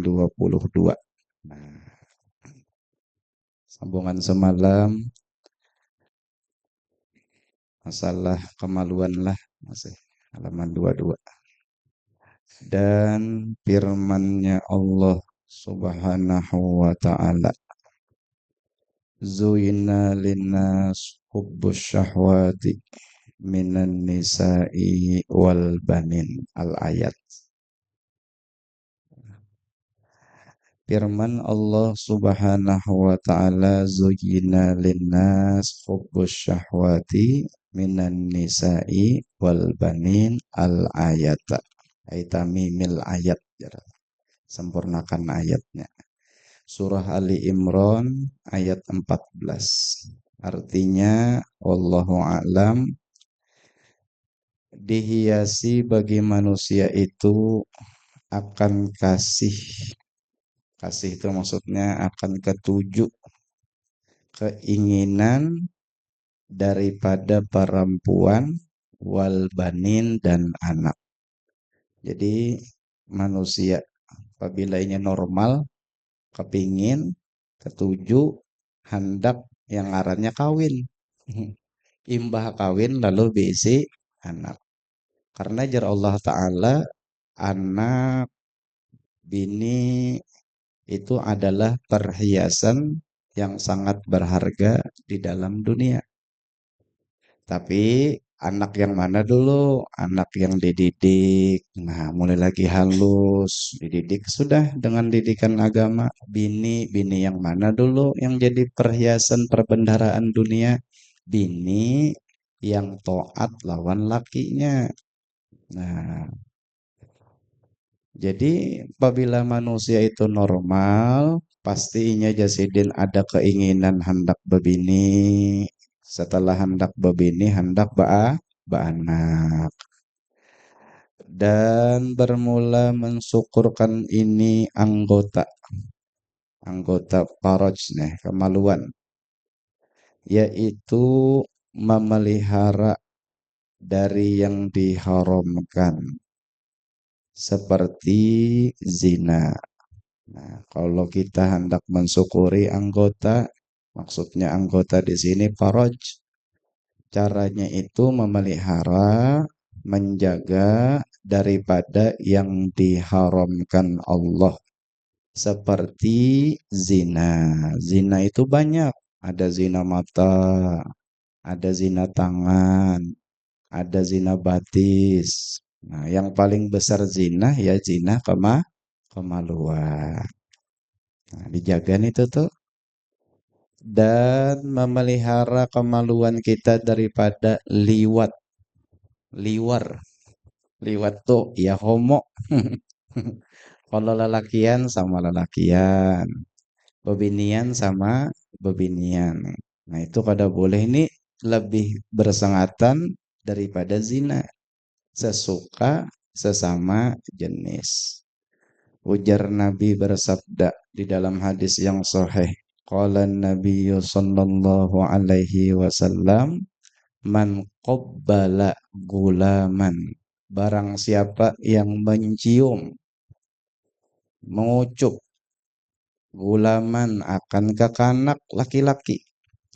22. Nah, sambungan semalam masalah kemaluan lah, masih halaman 22. Dan firman-Nya Allah Subhanahu wa ta'ala, Zuyina linnas hubbus syahwati minan nisa'i wal banin. Al-ayat. Firman Allah Subhanahu wa ta'ala, Zuyina linnas hubbus syahwati minan nisa'i wal banin. Al-ayat. Aitamimil ayat. Sempurnakan ayatnya. Surah Ali Imran ayat 14. Artinya, Wallahu a'lam, dihiasi bagi manusia itu akan kasih. Kasih itu maksudnya akan ketujuh keinginan daripada perempuan, wal banin, dan anak. Jadi manusia apabila ini normal, kepingin, ketujuh, hendak yang ngarannya kawin. Imbah kawin lalu bisi anak. Karena jar Allah Ta'ala, anak, bini itu adalah perhiasan yang sangat berharga di dalam dunia. Tapi anak yang mana dulu? Anak yang dididik. Nah, mulai lagi halus, dididik sudah dengan didikan agama. Bini yang mana dulu yang jadi perhiasan perbendaharaan dunia? Bini yang taat lawan lakinya. Nah, jadi apabila manusia itu normal, pastinya jasidin ada keinginan hendak bebini. Setelah hendak bebini, hendak baanak. Dan bermula mensyukurkan ini anggota paroj nih, kemaluan, yaitu memelihara dari yang diharamkan seperti zina. Nah, kalau kita hendak mensyukuri anggota, maksudnya anggota di sini paroj, caranya itu memelihara, menjaga daripada yang diharamkan Allah. Seperti zina. Zina itu banyak. Ada zina mata, ada zina tangan, ada zina batis. Nah, yang paling besar zina ya zina kemaluan. Nah, dijaga itu tuh. Dan memelihara kemaluan kita daripada liwat. Liwat tuh ya homo. Kalau lelakian sama lelakian, bebinian sama bebinian. Nah, itu kada boleh ini lebih bersengatan daripada zina. Sesuka sesama jenis. Ujar Nabi bersabda di dalam hadis yang sahih. Qala Nabi sallallahu alaihi wasallam, man qabbala gulaman. Barang siapa yang mencium, mengucup gulaman akan kekanak laki-laki.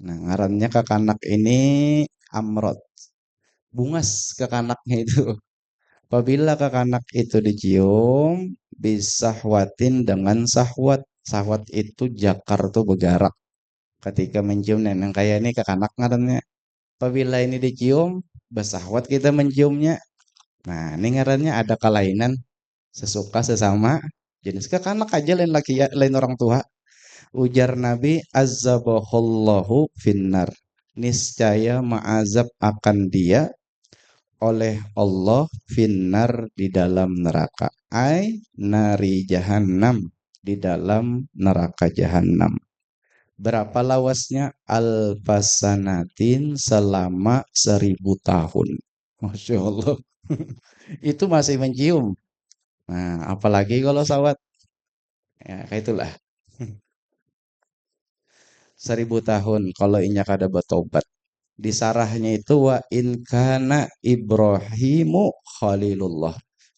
Nah, ngarannya kekanak ini amrod. Bungas kekanaknya itu. Apabila kekanak itu dicium, bisahwatin dengan sahwat. Sahwat itu jakar tuh bergerak. Ketika mencium nenek kayak ini kekanak ngarannya. Apabila ini dicium, bersahwat kita menciumnya. Nah, ini ngarannya ada kelainan sesuka sesama jenis. Kekanak aja lain laki ya, lain orang tua. Ujar Nabi, azzabahallahu finnar. Niscaya ma'azab akan dia oleh Allah finnar di dalam neraka. Ai nari jahannam, di dalam neraka jahannam. Berapa lawasnya? Alfasanatin, selama 1000 tahun. Masya Allah. Itu masih mencium. Nah, apalagi kalau sawat. Ya, kayak itulah. 1000 tahun kalau inya kada bertobat. Di sarahnya itu wa in kana Ibrahimu khalilullah.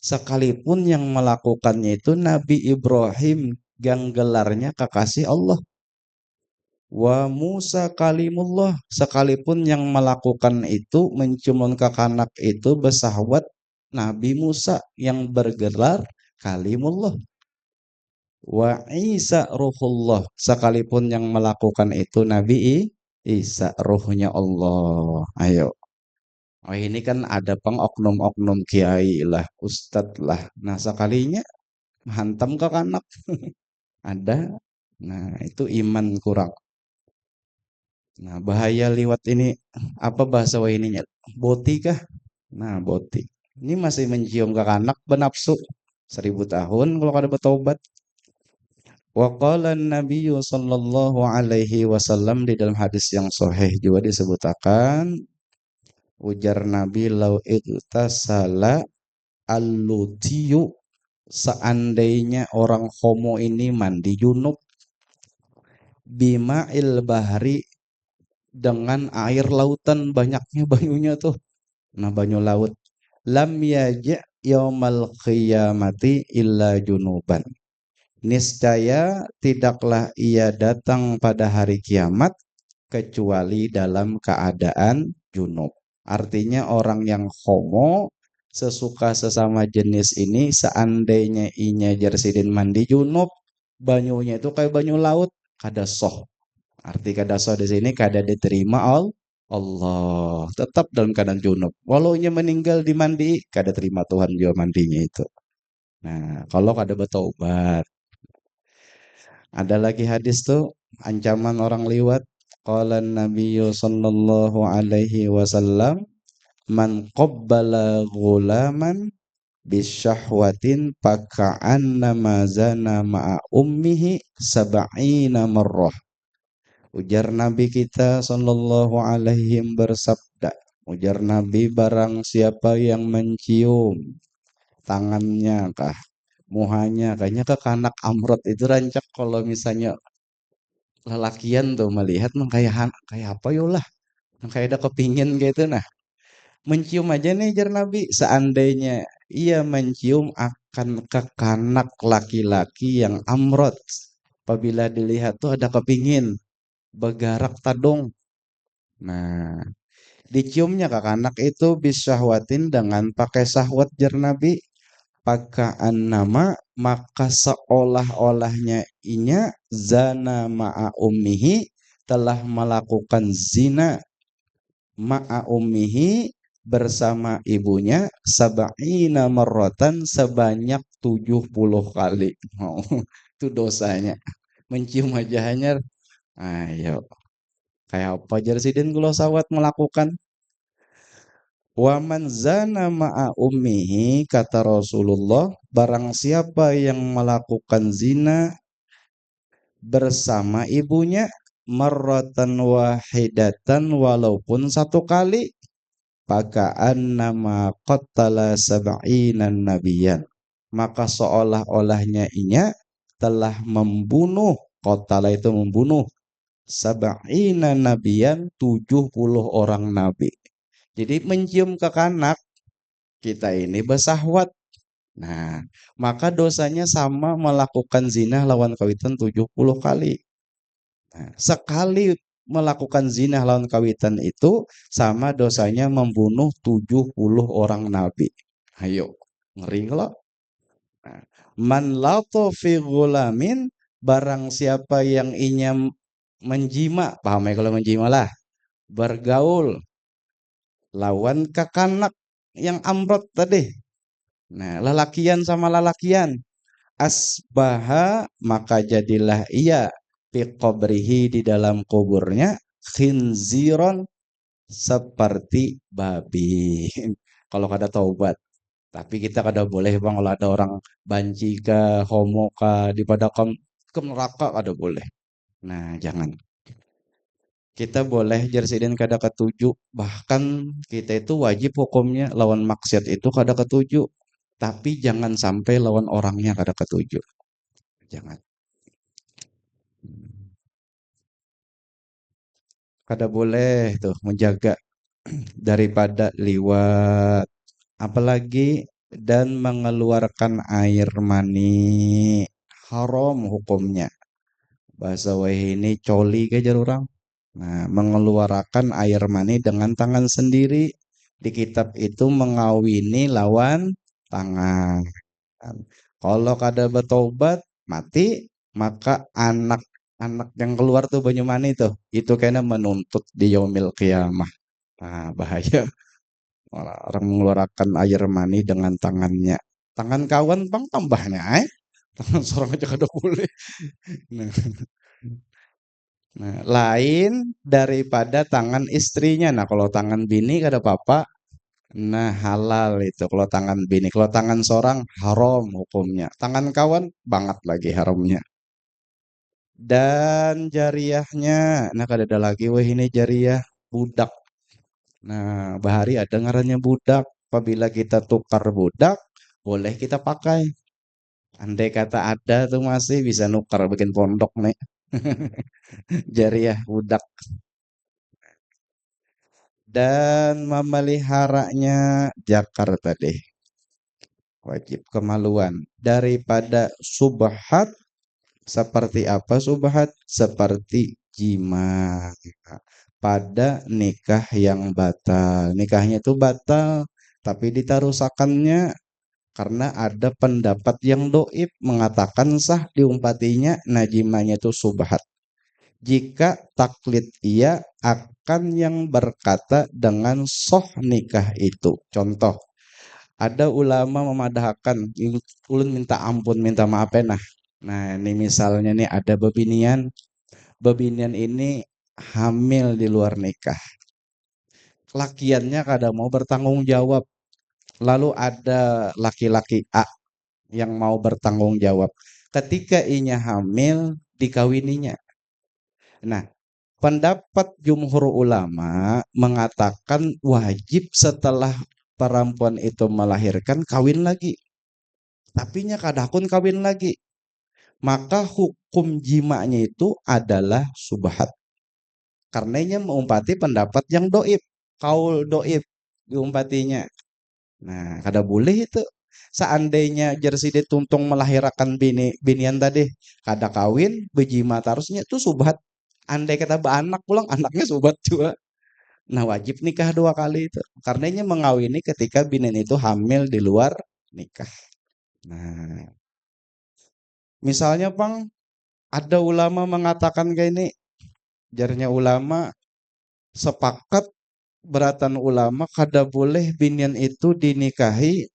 Sekalipun yang melakukannya itu Nabi Ibrahim yang gelarnya kekasih Allah. Wa Musa kalimullah. Sekalipun yang melakukan itu mencium kekanak itu bersahwat Nabi Musa yang bergelar kalimullah. Wa Isa ruhullah. Sekalipun yang melakukan itu Nabi Isa ruhnya Allah. Ayo. Oh ini kan ada oknum-oknum kiai lah, ustadz lah. Nah sekalinya hantam ke kanak ada. Nah itu iman kurang. Nah bahaya liwat ini apa bahasa ininya? Boti kah? Nah boti. Ini masih mencium ke kanak benapsu 1000 tahun kalau kada bertobat. Wa qala Nabi sallallahu alaihi wasallam di dalam hadis yang sahih juga disebutkan ujar Nabi lau ittasala al-lutiyu seandainya orang homo ini mandi junub bima il bahari dengan air lautan banyaknya banyunya tuh. Nah banyu laut. Lam yaja yaumal qiyamati illa junuban. Niscaya tidaklah ia datang pada hari kiamat kecuali dalam keadaan junub. Artinya orang yang homo sesuka sesama jenis ini seandainya inya jersidin mandi junub, banyunya itu kayak banyu laut, kada soh. Arti kada soh di sini kada diterima Allah. Tetap dalam keadaan junub. Walau inya meninggal di mandi, kada terima Tuhan juga mandinya itu. Nah, kalau kada bertobat, ada lagi hadis tuh ancaman orang liwat. Qala Nabiyyu sallallahu alaihi wasallam man qabbala ghulaman bisyahwatin paka'annama zana ma'a ummihi sab'ina marrah. Ujar Nabi kita sallallahu alaihi bersabda. Ujar Nabi barang siapa yang mencium tangannya kah, muhanya, kayaknya ke kanak amrot itu rancak kalau misalnya lelakian tuh melihat nang kayak apa yolah, nang kayak ada kepingin gitu nah. Mencium aja nih jar Nabi, seandainya ia mencium akan kekanak laki-laki yang amrot. Apabila dilihat tuh ada kepingin, begarak tadong. Nah, diciumnya kekanak itu bisyahwatin dengan pakai sahwat jar Nabi. Pakaan nama maka seolah-olahnya inya zana ma'a ummihi telah melakukan zina ma'a ummihi bersama ibunya sab'ina marratan sebanyak 70 kali. Oh, itu dosanya. Mencium wajahnya. Ayo, kayak apa Jarsiden kalau sawat melakukan Waman zana ma'a ummihi kata Rasulullah barang siapa yang melakukan zina bersama ibunya marratan wahidatan walaupun satu kali pakaan nama qattala sab'inan nabiyan maka seolah-olahnya inya telah membunuh qatala itu membunuh sab'ina nabiyan 70 orang nabi. Jadi mencium ke kanak kita ini bersahwat. Nah, maka dosanya sama melakukan zina lawan kawitan 70 kali. Nah, sekali melakukan zina lawan kawitan itu sama dosanya membunuh 70 orang nabi. Ayo, ngeri kalau. Nah, man lato fi gulamin barang siapa yang inya menjima, paham ya kalau menjima lah, bergaul lawan kekanak yang amrot tadi. Nah, lalakian sama lalakian. Asbaha maka jadilah ia fi qabrihi di dalam kuburnya khinziron seperti babi. Kalau kada taubat. Tapi kita kada boleh bang kalau ada orang banci ka, homo ka, dipadakam ke neraka kada boleh. Nah, jangan. Kita boleh jersiden kada ketujuh. Bahkan kita itu wajib hukumnya lawan maksiat itu kada ketujuh. Tapi jangan sampai lawan orangnya kada ketujuh. Jangan. Kada boleh tuh menjaga daripada liwat. Apalagi dan mengeluarkan air mani haram hukumnya. Bahasa weh ini coli ke orang. Nah, mengeluarkan air mani dengan tangan sendiri. Di kitab itu mengawini lawan tangan. Kalau kada bertobat mati, maka anak-anak yang keluar tuh banyu mani tuh, itu kayaknya menuntut di yaumil qiyamah. Nah, bahaya. Orang mengeluarkan air mani dengan tangannya. Tangan kawan bang tambahnya, eh? Tangan seorang aja kada boleh. Nah, nah, lain daripada tangan istrinya. Nah, kalau tangan bini kada apa-apa. Nah, halal itu kalau tangan bini. Kalau tangan seorang haram hukumnya. Tangan kawan banget lagi haramnya. Dan jariahnya, nah kada ada lagi wah ini jariah budak. Nah, bahari ada ngarannya budak. Apabila kita tukar budak, boleh kita pakai. Andai kata ada tuh masih bisa nukar bikin pondok nih. Jariah budak. Dan memeliharanya Jakarta deh. Wajib kemaluan. Daripada subhat, seperti apa subhat? Seperti jima. Pada nikah yang batal. Nikahnya itu batal. Tapi ditarusakannya karena ada pendapat yang doib mengatakan sah diumpatinya najimanya itu subhat. Jika taklid ia akan yang berkata dengan soh nikah itu. Contoh, ada ulama memadahkan, ulun minta ampun, minta maaf ya nah. Nah ini misalnya nih ada bebinian, bebinian ini hamil di luar nikah. Lakiannya kadang mau bertanggung jawab. Lalu ada laki-laki A yang mau bertanggung jawab. Ketika inya hamil, dikawininya. Nah, pendapat jumhur ulama mengatakan wajib setelah perempuan itu melahirkan kawin lagi. Tapi nya kadakun kawin lagi. Maka hukum jimanya itu adalah subhat. Karenanya mengumpati pendapat yang doib. Kaul doib diumpatinya. Nah, kada boleh itu. Seandainya jersey dituntung melahirkan binian tadi, kada kawin, bejima harusnya itu subhat. Andai kata anak pulang, anaknya subhat juga. Nah, wajib nikah dua kali itu. Karenanya mengawini ketika binian itu hamil di luar nikah. Nah, misalnya Bang, ada ulama mengatakan kayak ini, jarnya ulama sepakat beratan ulama kada boleh binian itu dinikahi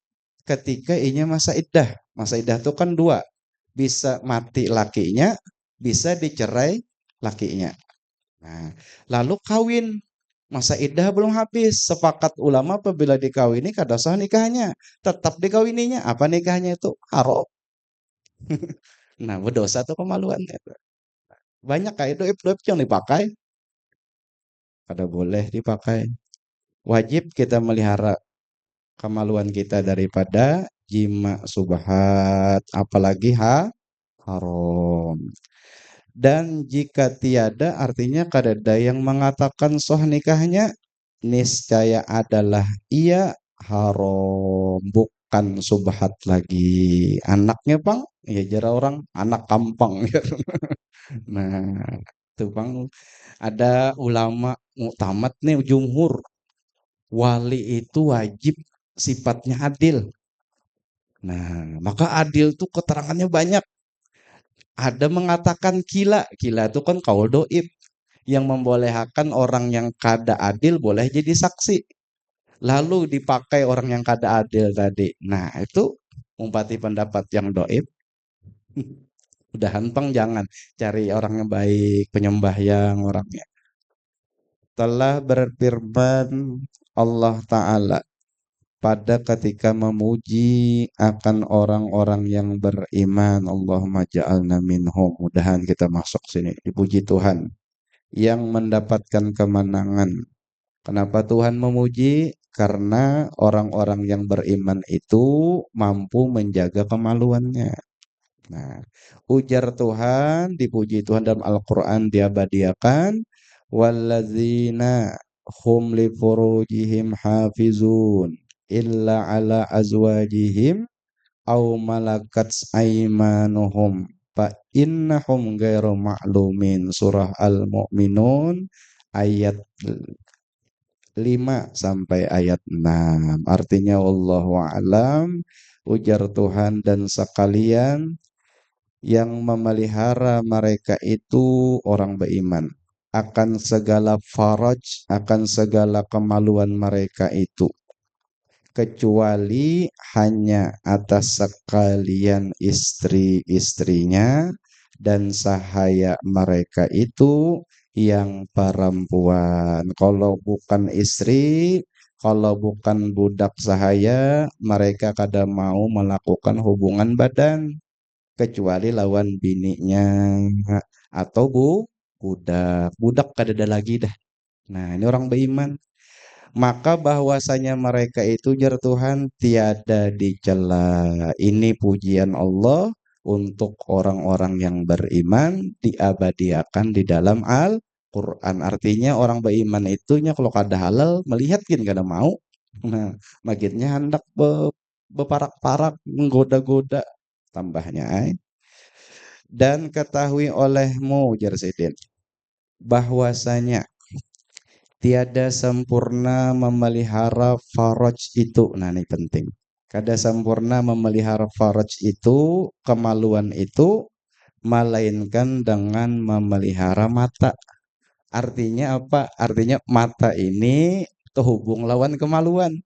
ketika inya masa iddah. Masa iddah itu kan dua. Bisa mati lakinya, bisa dicerai lakinya. Nah, lalu kawin. Masa iddah belum habis. Sepakat ulama apabila dikawini kada sah nikahnya. Tetap dikawininya. Apa nikahnya itu? Haram. Nah, berdosa tuh kemaluan. Banyak kayak doib-doib yang dipakai. Kada boleh dipakai. Wajib kita melihara kemaluan kita daripada jima subhat. Apalagi haram. Dan jika tiada artinya kadada yang mengatakan soh nikahnya niscaya adalah ia haram bukan subhat lagi. Anaknya bang, ya jara orang anak kampung. Nah, itu bang ada ulama muktamad nih jumhur wali itu wajib sifatnya adil. Nah, maka adil tuh keterangannya banyak. Ada mengatakan kila, kila itu kan kaul doib yang membolehkan orang yang kada adil boleh jadi saksi. Lalu dipakai orang yang kada adil tadi. Nah, itu umpati pendapat yang doib. Udah hanteng jangan cari orang yang baik, penyembah yang orangnya. Telah berfirman Allah Ta'ala pada ketika memuji akan orang-orang yang beriman. Allahumma ja'alna minhum. Mudahan kita masuk sini. Dipuji Tuhan yang mendapatkan kemenangan. Kenapa Tuhan memuji? Karena orang-orang yang beriman itu mampu menjaga kemaluannya. Nah, ujar Tuhan, dipuji Tuhan dalam Al-Quran diabadiakan. Walladzina hum li furujihim hafizun illa ala azwajihim aw malakat aimanuhum fa innahum ghairu ma'lumin. Surah Al-Mu'minun ayat 5 sampai ayat 6. Artinya wallahu a'lam, ujar Tuhan, dan sekalian yang memelihara mereka itu orang beriman. Akan segala faraj, akan segala kemaluan mereka itu, kecuali hanya atas sekalian istri-istrinya dan sahaya mereka itu yang perempuan. Kalau bukan istri, kalau bukan budak sahaya, mereka kada mau melakukan hubungan badan kecuali lawan bininya atau budak. Budak kada ada lagi dah. Nah, ini orang beriman. Maka bahwasanya mereka itu jar Tuhan tiada dicela. Ini pujian Allah untuk orang-orang yang beriman diabadiakan di dalam Al-Quran. Artinya orang beriman itunya kalau kada halal melihat kan kada mau. Nah, makinnya hendak beparak-parak menggoda-goda tambahnya ay. Dan ketahui olehmu jar Sidin bahwasanya tiada sempurna memelihara faraj itu. Nah, ini penting. Kada sempurna memelihara faraj itu, kemaluan itu, melainkan dengan memelihara mata. Artinya apa? Artinya mata ini terhubung lawan kemaluan.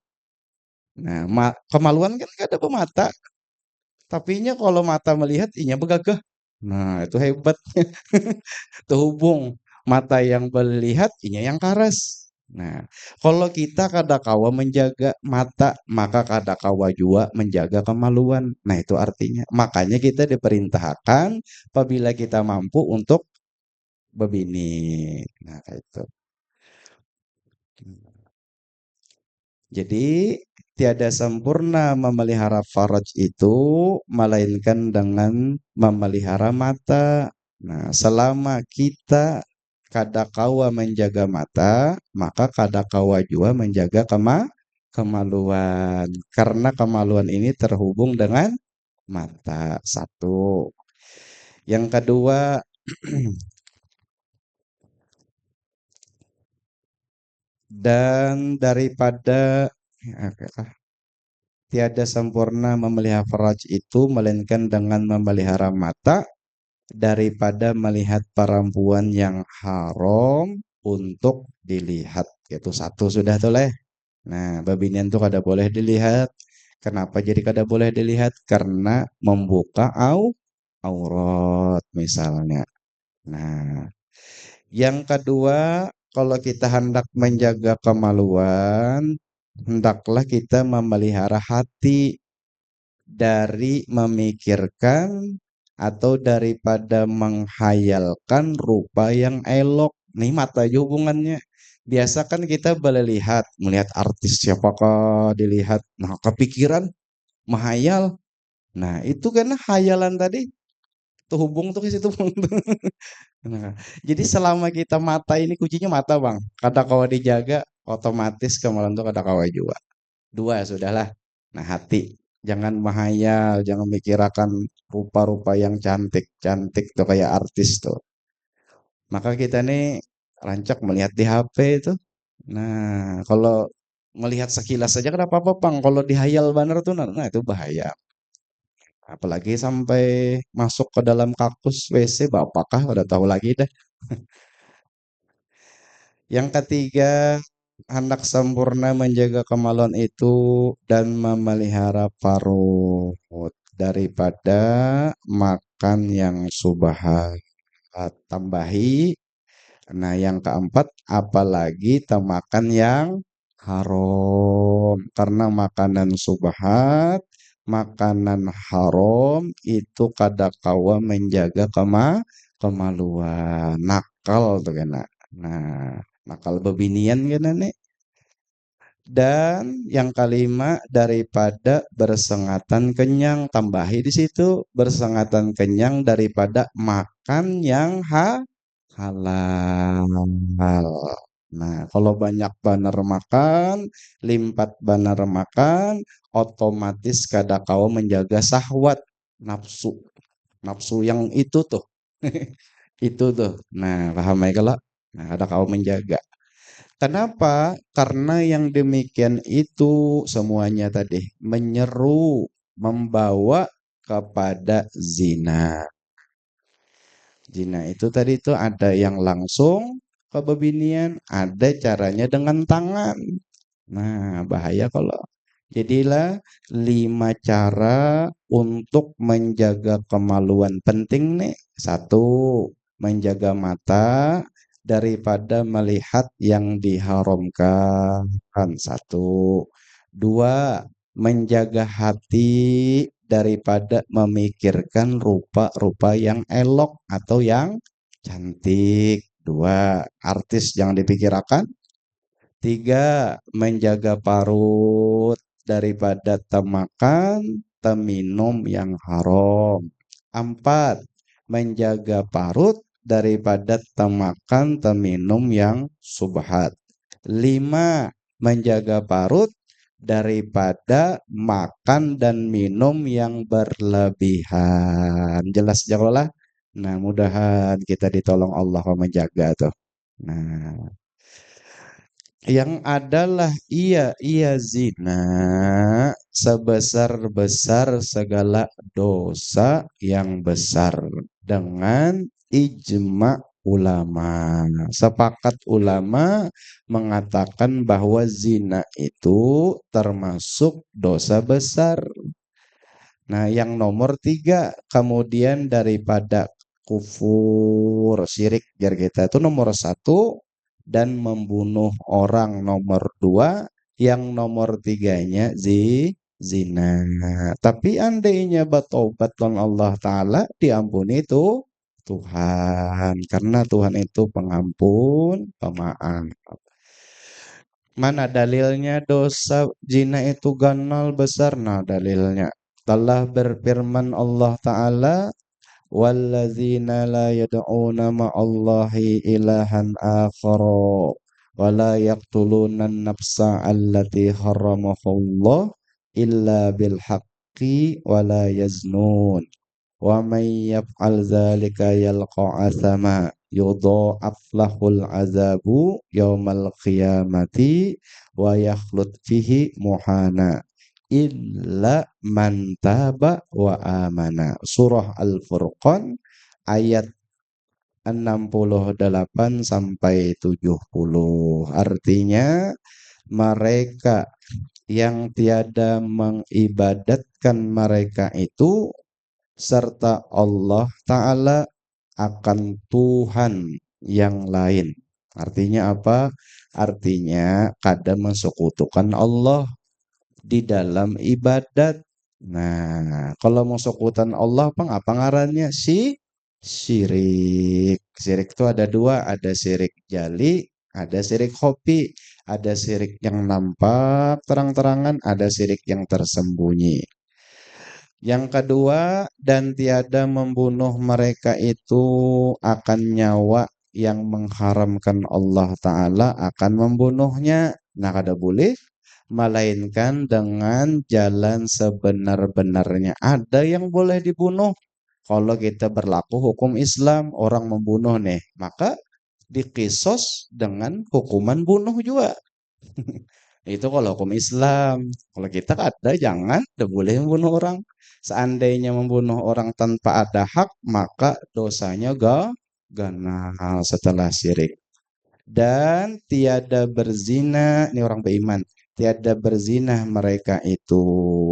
Nah, kemaluan kan kada bermata. Tapinya kalau mata melihat, inya begagah. Nah, itu hebat. Terhubung mata yang melihat, inya yang karas. Nah, kalau kita kada kawa menjaga mata, maka kada kawa jua menjaga kemaluan. Nah, itu artinya. Makanya kita diperintahkan apabila kita mampu untuk berbini. Nah, kayak itu. Jadi tiada sempurna memelihara faraj itu melainkan dengan memelihara mata. Nah, selama kita kada kawa menjaga mata, maka kada kawa jua menjaga kemaluan. Karena kemaluan ini terhubung dengan mata. Satu. Yang kedua, dan daripada tiada sempurna memelihara faraj itu melainkan dengan memelihara mata daripada melihat perempuan yang haram untuk dilihat. Itu satu sudah tuh leh. Nah, babinian tuh kada boleh dilihat. Kenapa jadi kada boleh dilihat? Karena membuka aurat misalnya. Nah, yang kedua, kalau kita hendak menjaga kemaluan, hendaklah kita memelihara hati dari memikirkan atau daripada menghayalkan rupa yang elok. Nih mata aja hubungannya. Biasa kan kita boleh melihat artis siapakah dilihat. Nah, kepikiran, menghayal. Nah, itu kan hayalan tadi terhubung tuh ke situ. Nah, jadi selama kita mata ini kuncinya mata bang. Kata kawa dijaga, otomatis kemalan tuh kata kawa juga. Dua sudahlah. Nah, hati. Jangan menghayal, jangan mikirakan rupa-rupa yang cantik-cantik tuh kayak artis tuh. Maka kita nih rancak melihat di HP itu. Nah, kalau melihat sekilas saja kenapa apa Bang? Kalau dihayal bener tuh nah itu bahaya. Apalagi sampai masuk ke dalam kakus WC, bapakah udah tahu lagi deh. Yang ketiga, hendak sempurna menjaga kemaluan itu dan memelihara parut daripada makan yang subhat. Tambahi. Nah, yang keempat, apalagi makan yang haram. Karena makanan subhat, makanan haram itu kadakawa menjaga kemaluan. Nakal tuh kena. Nah, nakal bebinian kena nih. Dan yang kelima daripada bersengatan kenyang, tambahi di situ bersengatan kenyang daripada makan yang halal. Nah, kalau banyak banar makan, limpat banar makan, otomatis kada kau menjaga syahwat, nafsu. Nafsu yang itu tuh. Itu tuh. Nah, paham ya kalau? Nah, ada kau menjaga. Kenapa? Karena yang demikian itu semuanya tadi menyeru, membawa kepada zina. Zina itu tadi itu ada yang langsung kebebinian, ada caranya dengan tangan. Nah, bahaya kalau. Jadilah 5 cara untuk menjaga kemaluan penting nih. Satu, menjaga mata daripada melihat yang diharamkan. Satu. Dua, menjaga hati daripada memikirkan rupa-rupa yang elok atau yang cantik. Dua, artis jangan dipikirkan. Tiga, menjaga parut daripada temakan, teminum yang haram. Empat, menjaga parut daripada temakan, teminum yang subhat. Lima, menjaga parut daripada makan dan minum yang berlebihan. Jelas jauhlah. Nah, mudahan kita ditolong Allah menjaga tuh. Nah, yang adalah ia zina sebesar-besar segala dosa yang besar dengan ijma ulama. Sepakat ulama mengatakan bahwa zina itu termasuk dosa besar. Nah, yang nomor tiga, kemudian daripada kufur, syirik, jar kita itu nomor satu, dan membunuh orang nomor dua, yang nomor tiganya zina. Tapi andainya bertobat dengan Allah Ta'ala, diampuni itu Tuhan. Karena Tuhan itu pengampun, pemaaf. Mana dalilnya dosa zina itu ganal besar? Nah, dalilnya telah berfirman Allah Ta'ala, walladzina la yad'una ma'allahi ilahan akhara wa la yaqtuluna an-nafsa allati harramahullah illa bil haqqi wa la yaznun wa may yaf'al dzalika yalqa athama yudha'af lahul azabu yaumal qiyamati wa yakhlud fihi muhana illa man taba wa amana. Surah Al-Furqan ayat 68 sampai 70. Artinya mereka yang tiada mengibadatkan mereka itu serta Allah Ta'ala akan Tuhan yang lain. Artinya apa? Artinya kadang mensekutukan Allah di dalam ibadat. Nah, kalau mensekutukan Allah apa ngarannya? Syirik. Syirik itu ada dua, ada syirik jali, ada syirik khofi, ada syirik yang nampak terang-terangan, ada syirik yang tersembunyi. Yang kedua, dan tiada membunuh mereka itu akan nyawa yang mengharamkan Allah Ta'ala akan membunuhnya. Nah, kada boleh. Melainkan dengan jalan sebenar-benarnya. Ada yang boleh dibunuh. Kalau kita berlaku hukum Islam, orang membunuh nih, maka dikisos dengan hukuman bunuh juga. Itu kalau hukum Islam. Kalau kita ada jangan, tidak boleh membunuh orang. Seandainya membunuh orang tanpa ada hak, maka dosanya ganal setelah syirik. Dan tiada berzina, ini orang beriman. Tiada berzina mereka itu.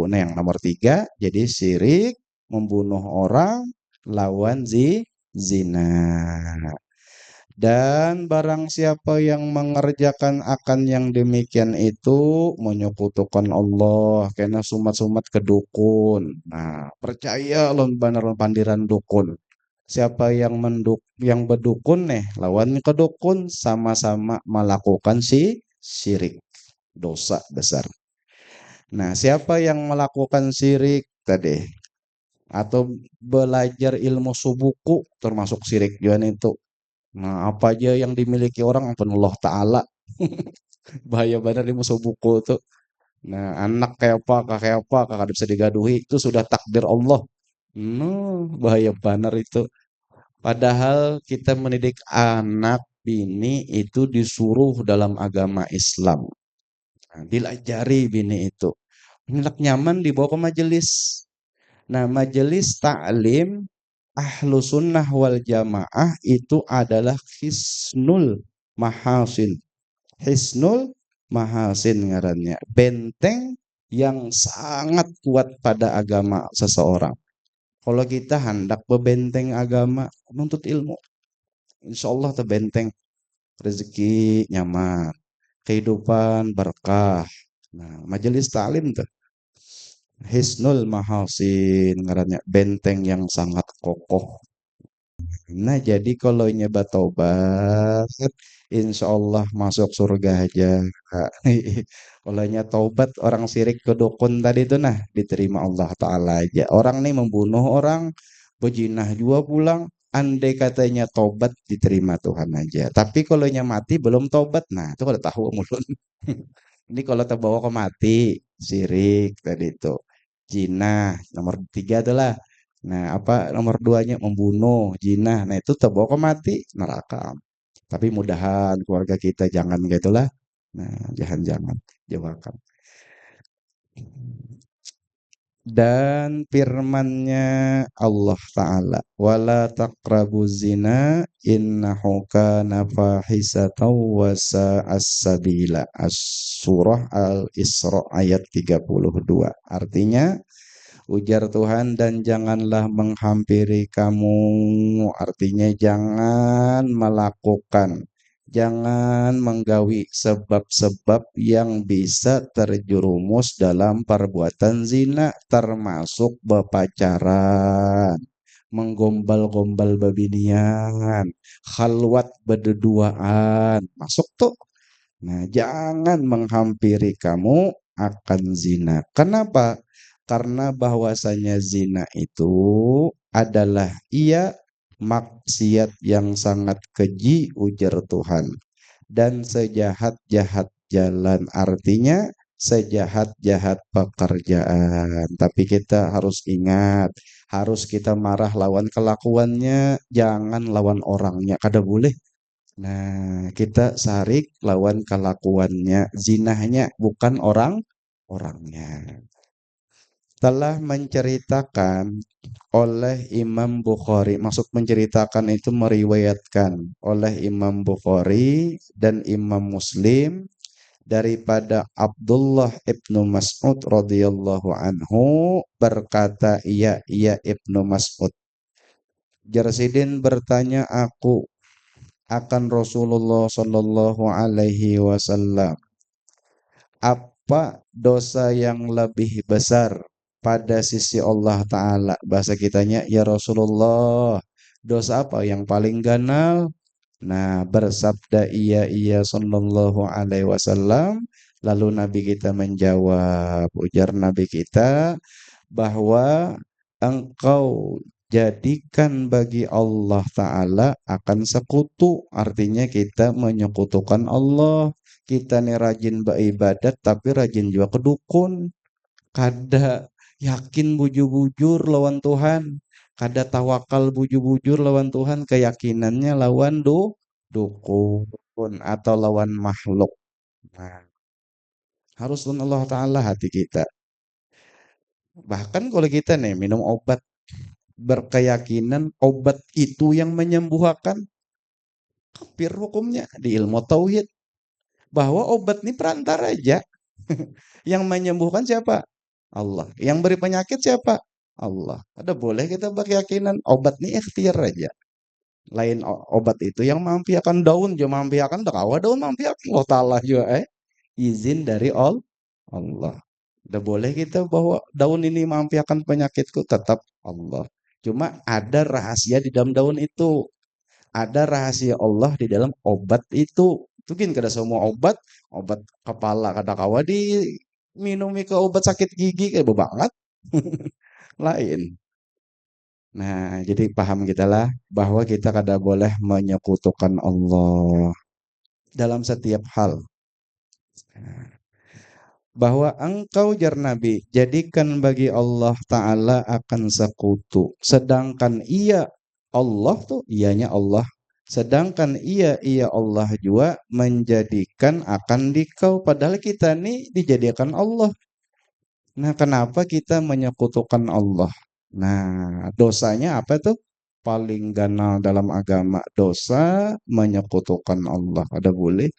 Nah, yang nomor tiga, jadi syirik, membunuh orang, lawan zina. Dan barang siapa yang mengerjakan akan yang demikian itu menyekutukan Allah, kena sumat-sumat ke dukun. Nah, percaya lon benar pandiran dukun. Siapa yang yang berdukun nih, lawan ke dukun sama-sama melakukan syirik, dosa besar. Nah, siapa yang melakukan syirik tadi atau belajar ilmu subuku termasuk syirik juga itu. Nah, apa aja yang dimiliki orang ampun Allah Ta'ala. Bahaya benar di musuh buku tuh. Nah, anak kayak apa, kakak bisa digaduhi, itu sudah takdir Allah. Bahaya benar itu. Padahal kita mendidik anak bini itu disuruh dalam agama Islam. Nah, dilajari bini itu. Anak nyaman dibawa ke majelis. Nah, majelis taklim ahlu sunnah wal jamaah itu adalah hisnul mahasin. Hisnul mahasin ngarannya. Benteng yang sangat kuat pada agama seseorang. Kalau kita hendak bebenteng agama, menuntut ilmu, insya Allah terbenteng, rezeki nyaman, kehidupan berkah. Nah, majelis taklim tuh Hisnul Mahasin ngarannya benteng yang sangat kokoh. Nah, jadi kalau nyoba taubat, insya Allah masuk surga aja. Kalau taubat orang sirik ke dukun tadi itu nah diterima Allah Ta'ala aja. Orang nih membunuh orang, bejinah juga pulang. Andai katanya taubat diterima Tuhan aja. Tapi kalau mati belum taubat, nah itu udah tahu mulut. Ini kalau terbawa ke mati, sirik tadi itu. Jinah, nomor tiga itulah. Nah, apa nomor duanya membunuh, jinah. Nah, itu terbawa ke mati, neraka. Tapi mudahan keluarga kita jangan gitulah. Nah, jangan-jangan jauhkan. Dan firmannya Allah Ta'ala wala taqrabu zina innahu kana fahisatan wa sa'as sabila as-surah Al-Isra ayat 32 artinya ujar Tuhan dan janganlah menghampiri kamu artinya jangan melakukan jangan menggawi sebab-sebab yang bisa terjerumus dalam perbuatan zina termasuk bepacaran menggombal-gombal babinian khalwat berduaan masuk tuh. Nah, jangan menghampiri kamu akan zina. Kenapa? Karena bahwasanya zina itu adalah ia maksiat yang sangat keji ujar Tuhan. Dan sejahat-jahat jalan artinya sejahat-jahat pekerjaan. Tapi kita harus ingat, harus kita marah lawan kelakuannya, jangan lawan orangnya. Kada boleh. Nah, kita sarik lawan kelakuannya, zinahnya bukan orangnya. Telah menceritakan oleh Imam Bukhari, maksud menceritakan itu meriwayatkan oleh Imam Bukhari dan Imam Muslim daripada Abdullah ibnu Mas'ud radhiyallahu anhu berkata, iya ibnu Mas'ud. Jarsidin bertanya aku akan Rasulullah Shallallahu Alaihi Wasallam. Apa dosa yang lebih besar pada sisi Allah Ta'ala? Bahasa kitanya, ya Rasulullah, dosa apa yang paling ganal? Nah, bersabda iya Sallallahu Alaihi Wasallam. Lalu Nabi kita menjawab, ujar Nabi kita, bahwa engkau jadikan bagi Allah Ta'ala akan sekutu. Artinya kita menyekutukan Allah. Kita nih rajin beribadat tapi rajin juga kedukun. Kada yakin bujur-bujur lawan Tuhan. Kada tawakal bujur-bujur lawan Tuhan. Keyakinannya lawan dukun atau lawan makhluk. Nah, harus lawan Allah Ta'ala hati kita. Bahkan kalau kita nih minum obat berkeyakinan obat itu yang menyembuhkan kafir hukumnya di ilmu tauhid bahwa obat ini perantara aja yang menyembuhkan siapa? Allah. Yang beri penyakit siapa? Allah. Ada boleh kita berkeyakinan obat ini ikhtiar aja. Lain obat itu yang mampiakan daun juga mampiakan dakwah daun mampiakan Allah Ta'ala juga izin dari Allah. Udah boleh kita bahwa daun ini mampiakan penyakitku tetap Allah. Cuma ada rahasia di dalam daun itu. Ada rahasia Allah di dalam obat itu. Mungkin kada semua obat kepala kada kawa di minumi ke obat sakit gigi kayak banget. Lain. Nah, jadi paham kita lah bahwa kita kada boleh menyekutukan Allah dalam setiap hal. Bahwa engkau jar Nabi jadikan bagi Allah Ta'ala akan sekutu. Sedangkan ia Allah tuh ianya Allah. Sedangkan ia Allah juga menjadikan akan dikau. Padahal kita nih dijadikan Allah. Nah, kenapa kita menyekutukan Allah? Nah, dosanya apa tuh? Paling ganal dalam agama. Dosa menyekutukan Allah. Ada boleh?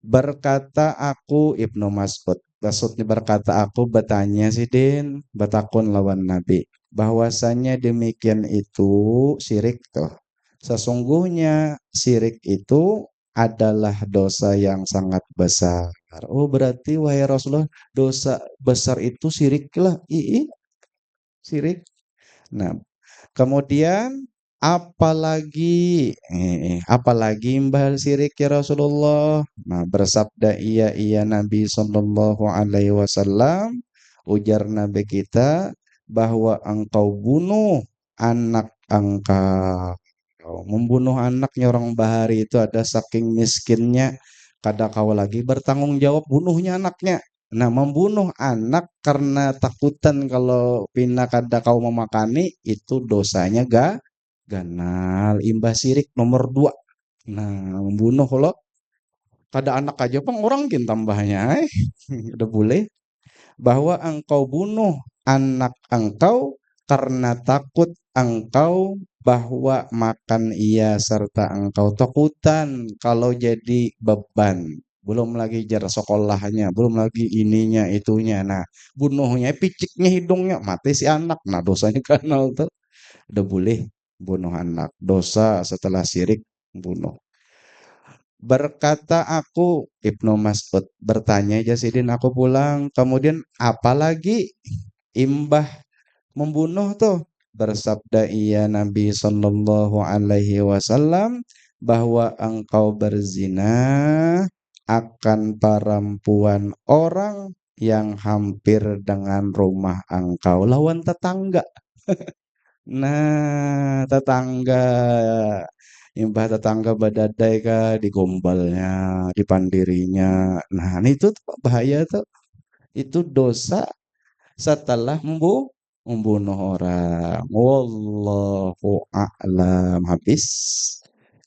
Berkata aku Ibnu Mas'ud. Maksudnya berkata aku bertanya si Din, bertakun lawan Nabi. Bahwasanya demikian itu syirik tuh. Sesungguhnya syirik itu adalah dosa yang sangat besar. Oh berarti wahai Rasulullah dosa besar itu syirik lah. Syirik. Nah, kemudian apalagi imbal sirik ya Rasulullah. Nah, bersabda iya Nabi Sallallahu Alaihi Wasallam, ujar Nabi kita bahwa engkau bunuh anak engkau. Membunuh anaknya orang bahari itu ada saking miskinnya, kada kau lagi bertanggung jawab bunuhnya anaknya. Nah, membunuh anak karena takutan kalau pina kada kau memakani itu dosanya ganal. Imbas sirik nomor dua. Nah, membunuh kalau kada anak aja pang orang kin tambahnya. Udah boleh bahwa engkau bunuh anak engkau karena takut engkau bahwa makan ia serta engkau takutan kalau jadi beban. Belum lagi jar sekolahnya, belum lagi ininya itunya. Nah, bunuhnya piciknya hidungnya mati si anak. Nah, dosanya kanal tuh. Udah boleh bunuh anak. Dosa setelah syirik bunuh. Berkata aku, Ibnu Mas'ud, bertanya Jasidin aku pulang. Kemudian apalagi imbah membunuh tuh? Bersabda ia Nabi Sallallahu Alaihi Wasallam bahwa engkau berzina akan perempuan orang yang hampir dengan rumah engkau lawan tetangga. Nah, tetangga imbah tetangga badadai kah digombalnya, dipandirinya. Nah, ini itu tuh bahaya tuh. Itu dosa setelah membunuh orang. Wallahu a'lam. Habis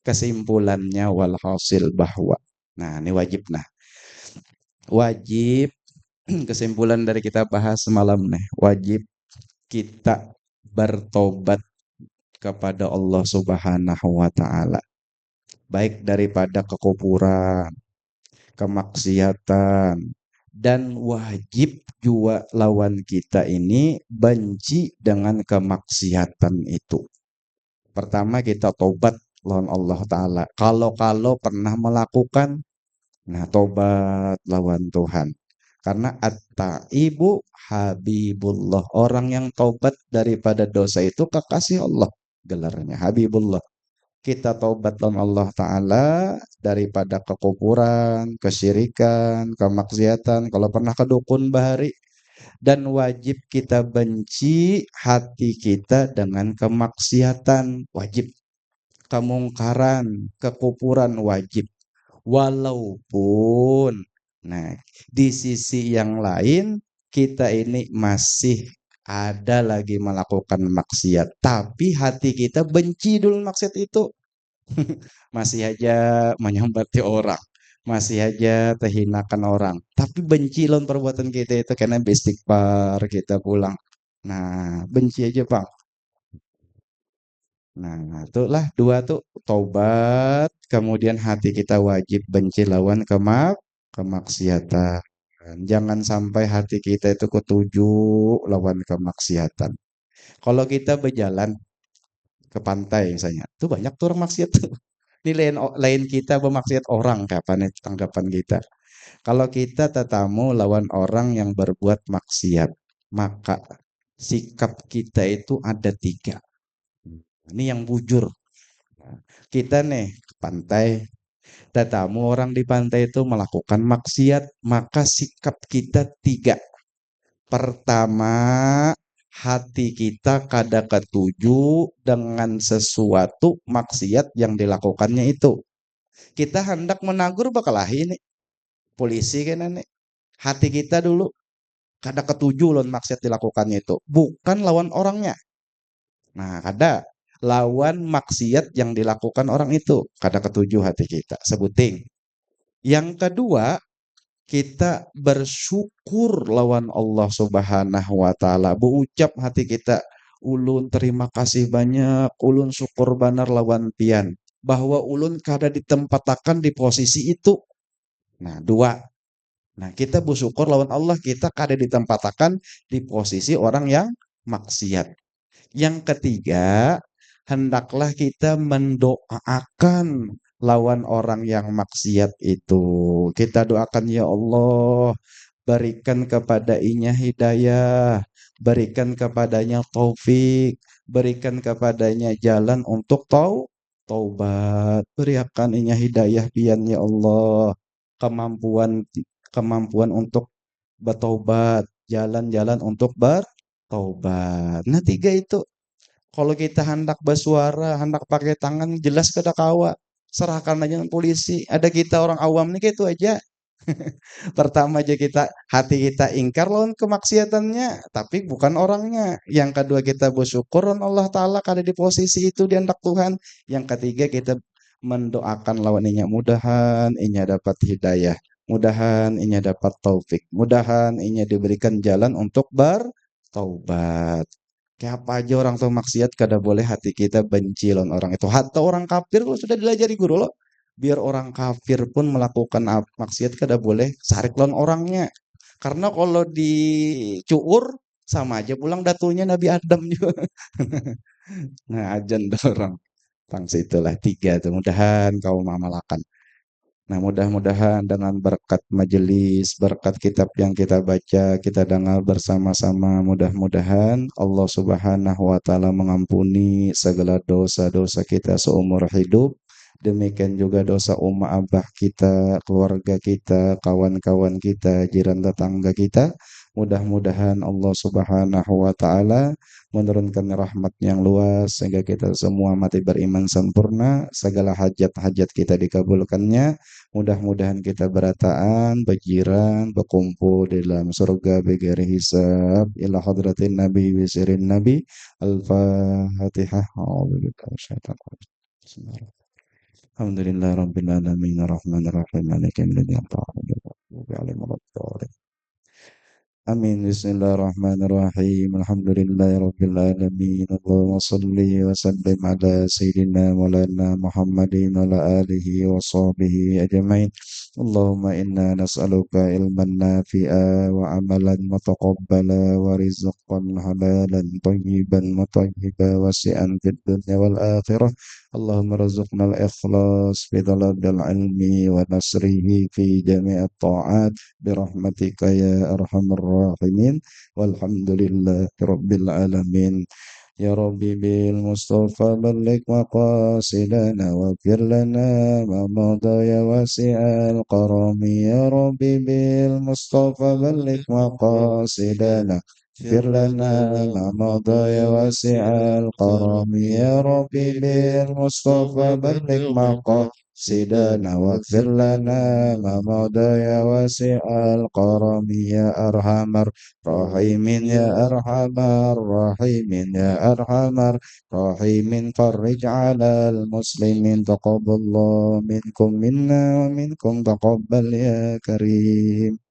kesimpulannya walhasil bahwa. Nah, ini wajib nah. Wajib kesimpulan dari kita bahas semalam nih. Wajib kita bertobat kepada Allah Subhanahu wa taala. Baik daripada kekufuran, kemaksiatan, dan wajib juga lawan kita ini benci dengan kemaksiatan itu. Pertama kita tobat lawan Allah Ta'ala. Kalau pernah melakukan, nah tobat lawan Tuhan. Karena at-taibu habibullah. Orang yang tobat daripada dosa itu kekasih Allah. Gelarnya Habibullah. Kita taubat lawan Allah Ta'ala daripada kekufuran, kesyirikan, kemaksiatan, kalau pernah ke dukun bahari, dan wajib kita benci hati kita dengan kemaksiatan, wajib kemungkaran, kekufuran wajib. Walaupun, nah, di sisi yang lain kita ini masih ada lagi melakukan maksiat, tapi hati kita benci dulu maksiat itu. Masih aja menyambati orang, masih aja terhinakan orang, tapi benci lawan perbuatan kita itu karena beristighfar kita pulang. Nah, benci aja bang. Nah, itulah dua tuh tobat, kemudian hati kita wajib benci lawan kemaksiatan. Jangan sampai hati kita itu ketuju lawan kemaksiatan. Kalau kita berjalan ke pantai misalnya, tuh banyak tuh orang maksiat tuh. Ini lain kita bermaksiat orang kapan tanggapan kita. Kalau kita tetamu lawan orang yang berbuat maksiat, maka sikap kita itu ada tiga. Ini yang bujur. Kita nih ke pantai, tetamu orang di pantai itu melakukan maksiat, maka sikap kita tiga. Pertama, hati kita kada ketuju dengan sesuatu maksiat yang dilakukannya itu. Kita hendak menagur bakal ini polisi kan nih. Hati kita dulu kada ketuju lawan maksiat dilakukannya itu, bukan lawan orangnya. Nah, kada lawan maksiat yang dilakukan orang itu, kada ketuju hati kita. Sebuting. Yang kedua, kita bersyukur lawan Allah Subhanahu wa taala. Berucap hati kita, ulun terima kasih banyak, ulun syukur banar lawan pian bahwa ulun kada ditempatakan di posisi itu. Nah, dua. Nah, kita bersyukur lawan Allah kita kada ditempatakan di posisi orang yang maksiat. Yang ketiga, hendaklah kita mendoakan lawan orang yang maksiat itu. Kita doakan, ya Allah, berikan kepada inya hidayah, berikan kepadanya taufik, berikan kepadanya jalan untuk taubat, berikan inya hidayah pian, ya Allah, kemampuan kemampuan untuk bertaubat, jalan-jalan untuk bertaubat. Nah, tiga itu. Kalau kita hendak bersuara, hendak pakai tangan, jelas kada kawa. Serahkan aja dengan polisi. Ada kita orang awam nih kayak itu aja. Pertama aja kita hati kita ingkar lawan kemaksiatannya, tapi bukan orangnya. Yang kedua kita bersyukur lawan Allah Taala kada di posisi itu di hendak Tuhan. Yang ketiga kita mendoakan lawan inya, mudahan inya dapat hidayah, mudahan inya dapat taufik, mudahan inya diberikan jalan untuk bertaubat. Kayak apa aja orang tuh maksiat kada boleh hati kita benci lawan orang itu. Hatta orang kafir lo sudah dilajari guru lo. Biar orang kafir pun melakukan maksiat kada boleh sarik lawan orangnya. Karena kalau dicuur sama aja pulang datunya Nabi Adam juga. Nah, ajan orang. Tangsi itulah tiga tuh. Mudahan kau mamalakan. Nah, mudah-mudahan dengan berkat majelis, berkat kitab yang kita baca, kita dengar bersama-sama, mudah-mudahan Allah Subhanahu wa taala mengampuni segala dosa-dosa kita seumur hidup. Demikian juga dosa umma abah kita, keluarga kita, kawan-kawan kita, jiran tetangga kita. Mudah-mudahan Allah Subhanahu wa taala menurunkan rahmat yang luas sehingga kita semua mati beriman sempurna, segala hajat-hajat kita dikabulkannya. Mudah-mudahan kita berataan, berjiran, berkumpul di dalam surga bigari hisab. Ila hadratin Nabi wisirin Nabi. Al-Fatihah. Alhamdulillah Rabbil Alamin. Ar-Rahman Ar-Rahim. Maliki yawmiddin. Amin. Bismillahirrahmanirrahim. Alhamdulillahirabbil alamin. Allahumma shalli wa sallim ala sayyidina Maulana Muhammadin wa ala alihi wa sahbihi ajmain. Allahumma inna nas'aluka ilman nafi'a wa amalan mutaqabbala wa rizqan halalan tayyiban mutayyiba wasi'an fid dunya wal akhirah. Allahumma rzuqna al-ikhlas fi talabil ilmi wa nasrihi fi jami'at ta'at برحمتك يا أرحم الراحمين والحمد لله رب العالمين يا ربي بالمصطفى بلغ مقاصدنا واغفر لنا ما مضى يا واسع الكرم يا ربي بالمصطفى بلغ مقاصدنا اغفر لنا ما مضى يا واسع الكرم يا ربي بالمصطفى بلغ مقاصدنا واغفر لنا ما مضى يا واسع الكرم يا أرحم الراحمين يا أرحم الراحمين يا أرحم الراحمين فرج على المسلمين تقبل الله منكم منا ومنكم تقبل يا كريم.